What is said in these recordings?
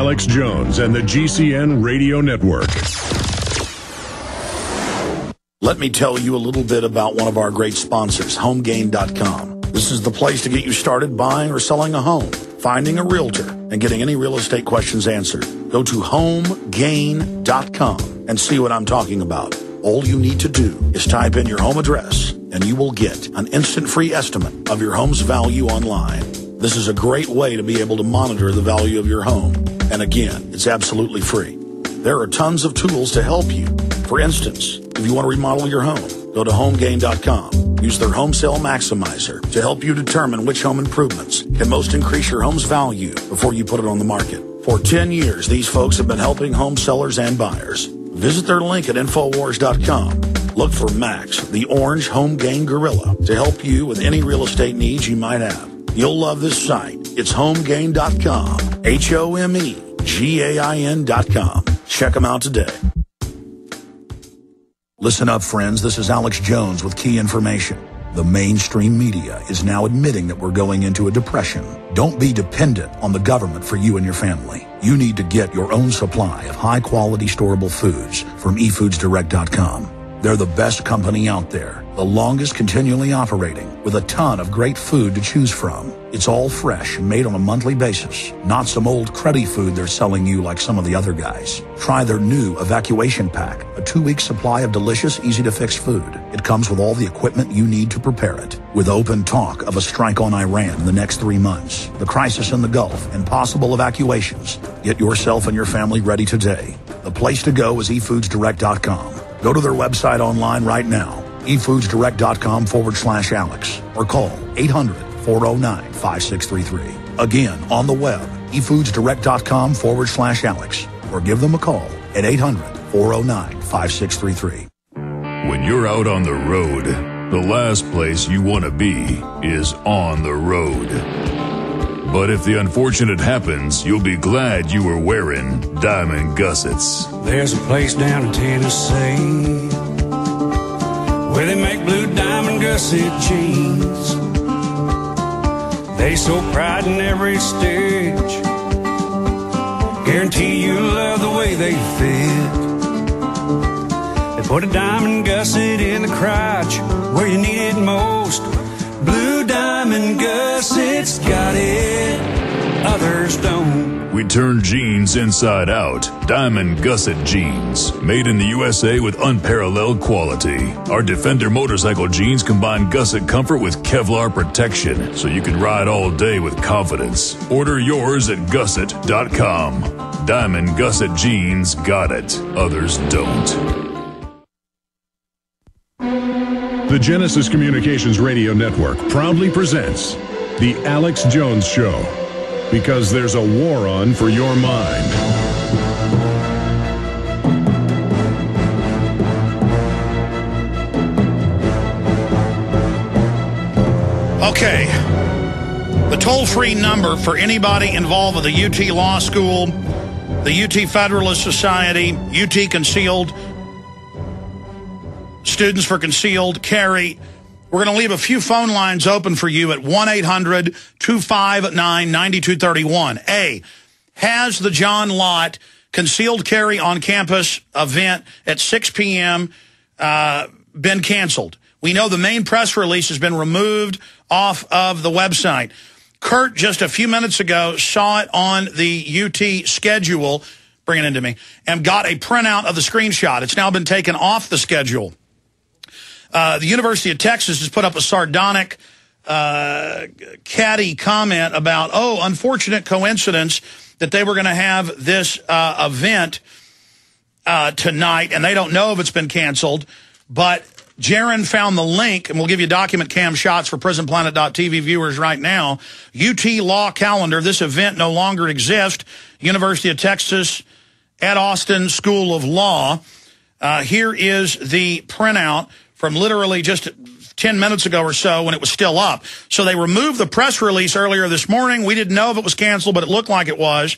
Alex Jones and the GCN Radio Network. Let me tell you a little bit about one of our great sponsors, HomeGain.com. This is the place to get you started buying or selling a home, finding a realtor, and getting any real estate questions answered. Go to HomeGain.com and see what I'm talking about. All you need to do is type in your home address, and you will get an instant free estimate of your home's value online. This is a great way to be able to monitor the value of your home. And again, it's absolutely free. There are tons of tools to help you. For instance, if you want to remodel your home, go to HomeGain.com. Use their Home Sale Maximizer to help you determine which home improvements can most increase your home's value before you put it on the market. For 10 years, these folks have been helping home sellers and buyers. Visit their link at Infowars.com. Look for Max, the orange Home Gain Gorilla, to help you with any real estate needs you might have. You'll love this site. It's HomeGain.com. HomeGain.com. Check them out today. Listen up, friends. This is Alex Jones with key information. The mainstream media is now admitting that we're going into a depression. Don't be dependent on the government for you and your family. You need to get your own supply of high-quality storable foods from eFoodsDirect.com. They're the best company out there, the longest continually operating, with a ton of great food to choose from. It's all fresh and made on a monthly basis, not some old cruddy food they're selling you like some of the other guys. Try their new Evacuation Pack, a 2-week supply of delicious, easy-to-fix food. It comes with all the equipment you need to prepare it. With open talk of a strike on Iran in the next 3 months, the crisis in the Gulf, and possible evacuations, get yourself and your family ready today. The place to go is eFoodsDirect.com. Go to their website online right now, eFoodsDirect.com/Alex, or call 800-409-5633. Again, on the web, eFoodsDirect.com/Alex, or give them a call at 800-409-5633. When you're out on the road, the last place you want to be is on the road. But if the unfortunate happens, you'll be glad you were wearing diamond gussets. There's a place down in Tennessee where they make blue diamond gusset jeans. They show pride in every stitch, guarantee you'll love the way they fit. They put a diamond gusset in the crotch where you need it most. Blue diamond gussets got it, others don't. We turn jeans inside out. Diamond gusset jeans, made in the USA with unparalleled quality. Our Defender motorcycle jeans combine gusset comfort with Kevlar protection, so you can ride all day with confidence. Order yours at gusset.com. Diamond gusset jeans got it, others don't. The Genesis Communications Radio Network proudly presents The Alex Jones Show, because there's a war on for your mind. Okay, the toll-free number for anybody involved with the UT Law School, the UT Federalist Society, UT Concealed, Students for Concealed Carry. We're going to leave a few phone lines open for you at 1-800-259-9231. A, has the John Lott Concealed Carry on Campus event at 6 p.m. Been canceled? We know the main press release has been removed off of the website. Kurt, just a few minutes ago, saw it on the UT schedule, bring it into me, and got a printout of the screenshot. It's now been taken off the schedule. The University of Texas has put up a sardonic, catty comment about, oh, unfortunate coincidence that they were going to have this event tonight, and they don't know if it's been canceled. But Jaron found the link, and we'll give you document cam shots for prisonplanet.tv viewers right now. UT Law Calendar, this event no longer exists. University of Texas at Austin School of Law. Here is the printout from literally just 10 minutes ago or so when it was still up. So they removed the press release earlier this morning. We didn't know if it was canceled, but it looked like it was.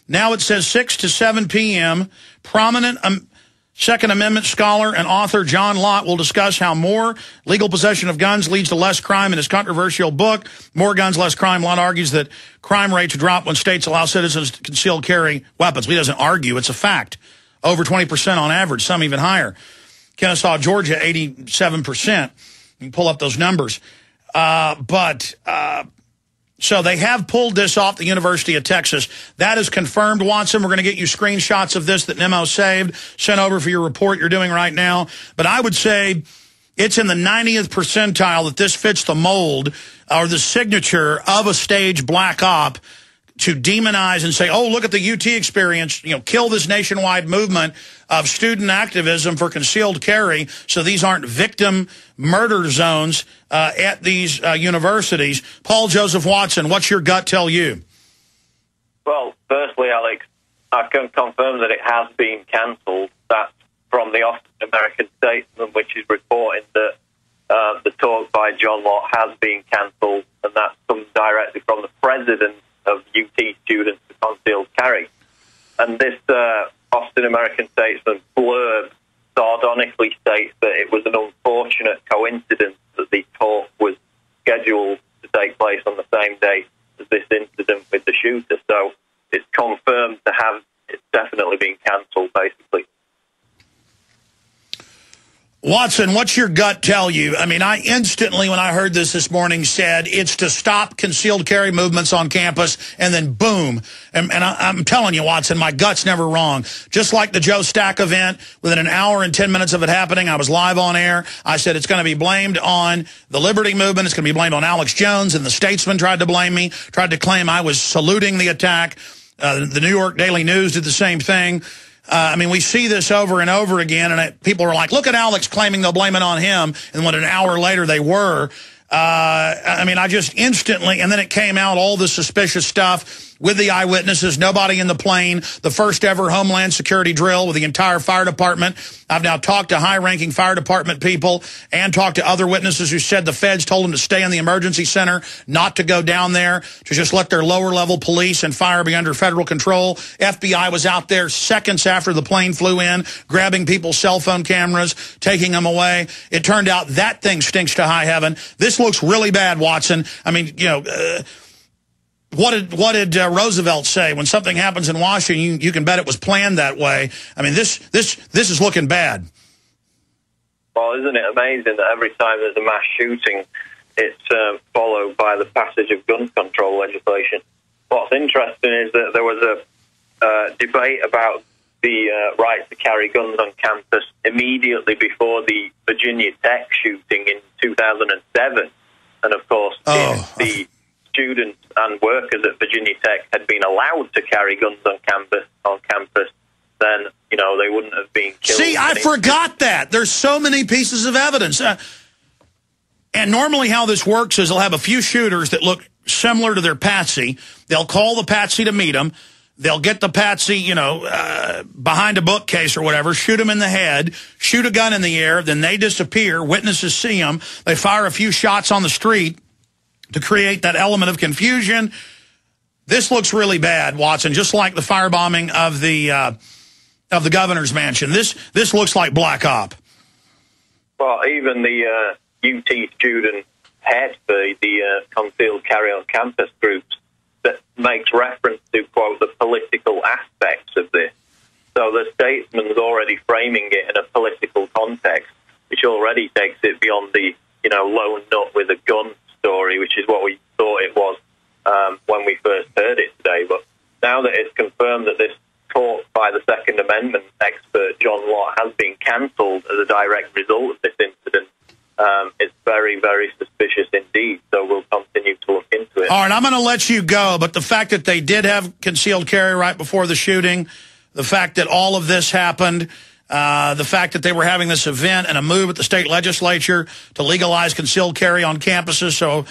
Now it says 6 to 7 p.m. Prominent Second Amendment scholar and author John Lott will discuss how more legal possession of guns leads to less crime in his controversial book, More Guns, Less Crime. Lott argues that crime rates drop when states allow citizens to conceal carry weapons. He doesn't argue. It's a fact. Over 20% on average, some even higher. Kennesaw, Georgia, 87%. You can pull up those numbers. So they have pulled this off the University of Texas. That is confirmed, Watson. We're going to get you screenshots of this that Nemo saved, sent over for your report you're doing right now. But I would say it's in the 90th percentile that this fits the mold or the signature of a staged black op to demonize and say, oh, look at the UT experience, kill this nationwide movement of student activism for concealed carry, so these aren't victim murder zones at these universities. Paul Joseph Watson, what's your gut tell you? Well, firstly, Alex, I can confirm that it has been cancelled. That's from the Austin American Statesman, which is reporting that the talk by John Lott has been cancelled, and that's come directly from the president of UT students for concealed carry. And this Austin American Statesman blurb sardonically states that it was an unfortunate coincidence that the talk was scheduled to take place on the same day as this incident with the shooter. So it's confirmed to have, it's definitely been cancelled, basically. Watson, what's your gut tell you? I mean, I instantly, when I heard this morning, said it's to stop concealed carry movements on campus, and then boom. And I'm telling you, Watson, my gut's never wrong. Just like the Joe Stack event, within an hour and 10 minutes of it happening, I was live on air. I said it's going to be blamed on the Liberty Movement. It's going to be blamed on Alex Jones, and the Statesman tried to blame me, tried to claim I was saluting the attack. The New York Daily News did the same thing. I mean, we see this over and over again, and people are like, look at Alex claiming they'll blame it on him, and when an hour later they were. I mean, I just instantly, and then it came out, all the suspicious stuff with the eyewitnesses, nobody in the plane, the first ever Homeland Security drill with the entire fire department. I've now talked to high-ranking fire department people and talked to other witnesses who said the feds told them to stay in the emergency center, not to go down there, to just let their lower-level police and fire be under federal control. FBI was out there seconds after the plane flew in, grabbing people's cell phone cameras, taking them away. It turned out that thing stinks to high heaven. This looks really bad, Watson. I mean, what did Roosevelt say? When something happens in Washington, you can bet it was planned that way. I mean, this is looking bad. Well, isn't it amazing that every time there's a mass shooting, it's followed by the passage of gun control legislation? What's interesting is that there was a debate about the right to carry guns on campus immediately before the Virginia Tech shooting in 2007. And, of course, if the students and workers at Virginia Tech had been allowed to carry guns on campus, then, they wouldn't have been killed. See, I forgot that. There's so many pieces of evidence. And normally how this works is they'll have a few shooters that look similar to their patsy. They'll call the patsy to meet them. They'll get the patsy, behind a bookcase or whatever, shoot him in the head, shoot a gun in the air, then they disappear. Witnesses see them. They fire a few shots on the street to create that element of confusion. This looks really bad, Watson, just like the firebombing of the governor's mansion. This looks like black op. Well, even the UT student head for the concealed carry on campus groups that makes reference to, quote, the political aspects of this. So the Statesman's already framing it in a political context, which already takes it beyond the, lone nut with a gun story, which is what we thought it was when we first heard it today. But now that it's confirmed that this talk by the Second Amendment expert John Lott has been cancelled as a direct result of this incident, it's very, very suspicious indeed. So we'll continue to look into it. All right, I'm going to let you go, but the fact that they did have concealed carry right before the shooting, the fact that all of this happened, the fact that they were having this event and a move at the state legislature to legalize concealed carry on campuses so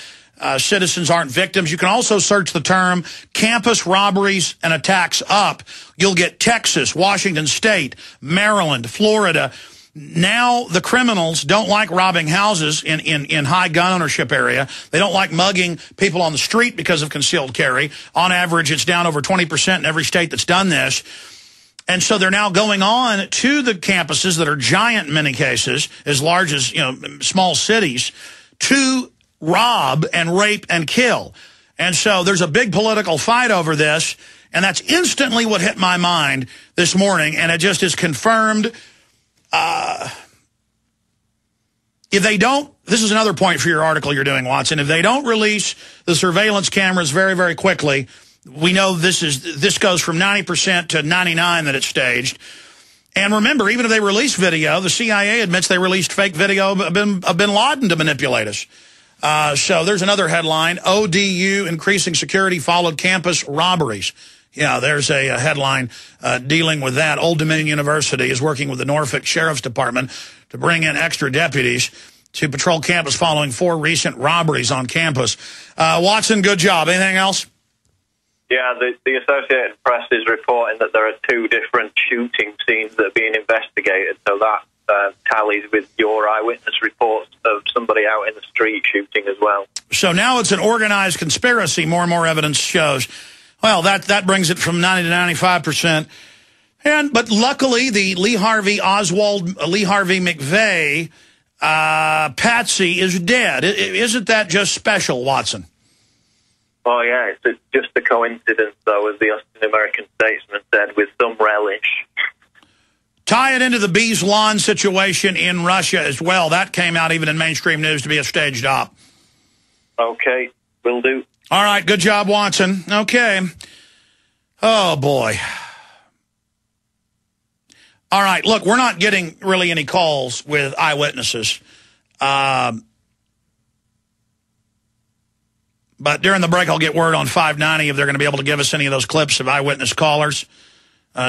citizens aren't victims. You can also search the term campus robberies and attacks up. You'll get Texas, Washington State, Maryland, Florida. Now the criminals don't like robbing houses in high gun ownership area. They don't like mugging people on the street because of concealed carry. On average, it's down over 20% in every state that's done this. And so they're now going on to the campuses that are giant in many cases, as large as, small cities, to rob and rape and kill. And so there's a big political fight over this, and that's instantly what hit my mind this morning, and it just is confirmed. If they don't, this is another point for your article you're doing, Watson, if they don't release the surveillance cameras very, very quickly, we know this goes from 90% to 99% that it's staged. And remember, even if they release video, the CIA admits they released fake video of bin Laden to manipulate us. So there's another headline. ODU increasing security followed campus robberies. Yeah, there's a headline dealing with that. Old Dominion University is working with the Norfolk Sheriff's Department to bring in extra deputies to patrol campus following 4 recent robberies on campus. Watson, good job. Anything else? Yeah, the Associated Press is reporting that there are 2 different shooting scenes that are being investigated, so that tallies with your eyewitness reports of somebody out in the street shooting as well. So now it's an organized conspiracy, more and more evidence shows. Well, that brings it from 90 to 95%. But luckily, the Lee Harvey McVeigh patsy is dead. Isn't that just special, Watson? Oh, yeah, it's just a coincidence, though, as the Austin American Statesman said, with some relish. Tie it into the Bees Lawn situation in Russia as well. That came out even in mainstream news to be a staged op. Okay, will do. All right, good job, Watson. Okay. Oh, boy. All right, look, we're not getting really any calls with eyewitnesses. But during the break, I'll get word on 590 if they're going to be able to give us any of those clips of eyewitness callers.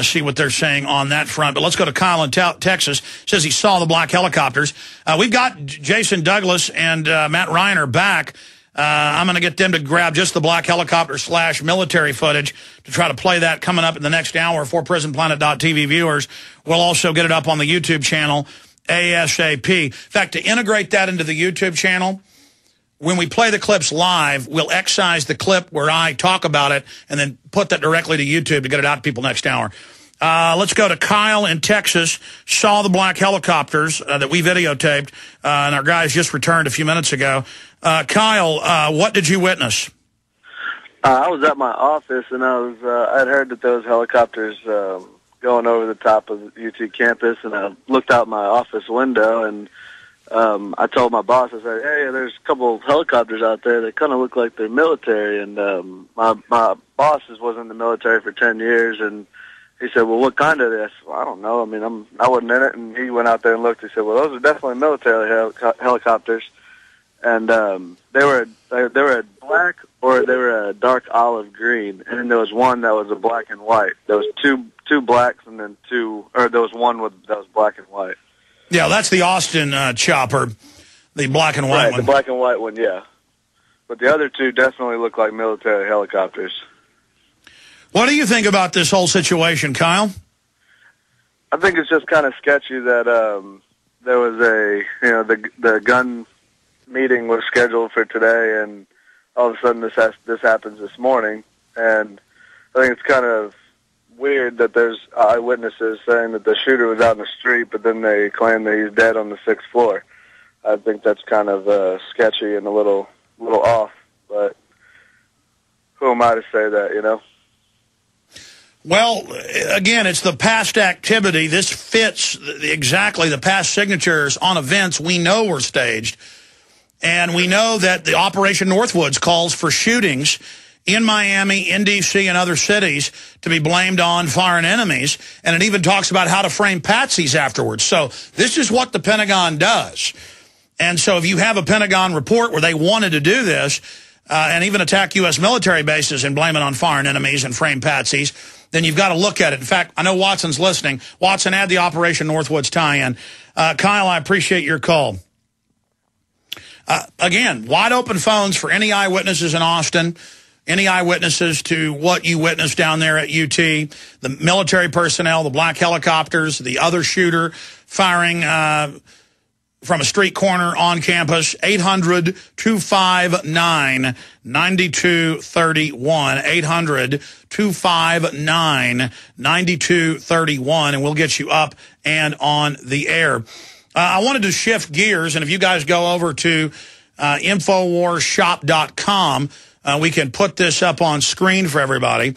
See what they're saying on that front. But let's go to Kyle in Texas. Says he saw the black helicopters. We've got Jason Douglas and Matt Reiner back. I'm going to get them to grab just the black helicopter / military footage to try to play that coming up in the next hour for prisonplanet.tv viewers. We'll also get it up on the YouTube channel ASAP. In fact, to integrate that into the YouTube channel, when we play the clips live, we'll excise the clip where I talk about it and then put that directly to YouTube to get it out to people next hour. Let's go to Kyle in Texas. Saw the black helicopters that we videotaped, and our guys just returned a few minutes ago. Kyle, what did you witness? I was at my office, and I'd heard that those helicopters going over the top of the UT campus, and I looked out my office window, and I told my boss, I said, hey, there's a couple of helicopters out there that kind of look like they're military. And my boss was in the military for 10 years, and he said, well, what kind are they? I said, well, I don't know. I mean, I wasn't in it. And he went out there and looked. He said, well, those are definitely military helicopters. And they were a black or they were a dark olive green. And then there was one that was a black and white. There was two blacks and then there was one that was black and white. Yeah, that's the Austin chopper, the black and white one. The black and white one, yeah. But the other 2 definitely look like military helicopters. What do you think about this whole situation, Kyle? I think it's just kind of sketchy that there was the gun meeting was scheduled for today, and all of a sudden this happens this morning. And I think it's kind of weird that there's eyewitnesses saying that the shooter was out in the street, but then they claim that he's dead on the 6th floor. I think that's kind of sketchy and a little off, but who am I to say that, Well, again, it's the past activity. This fits exactly the past signatures on events we know were staged. And we know that the Operation Northwoods calls for shootings in Miami, in D.C., and other cities to be blamed on foreign enemies. And it even talks about how to frame patsies afterwards. So this is what the Pentagon does. And so if you have a Pentagon report where they wanted to do this and even attack U.S. military bases and blame it on foreign enemies and frame patsies, then you've got to look at it. In fact, I know Watson's listening. Watson, add the Operation Northwoods tie-in. Kyle, I appreciate your call. Again, wide open phones for any eyewitnesses in Austin, any eyewitnesses to what you witnessed down there at UT, the military personnel, the black helicopters, the other shooter firing from a street corner on campus. 800-259-9231. 800-259-9231, and we'll get you up and on the air. I wanted to shift gears, and if you guys go over to InfoWarsShop.com, we can put this up on screen for everybody.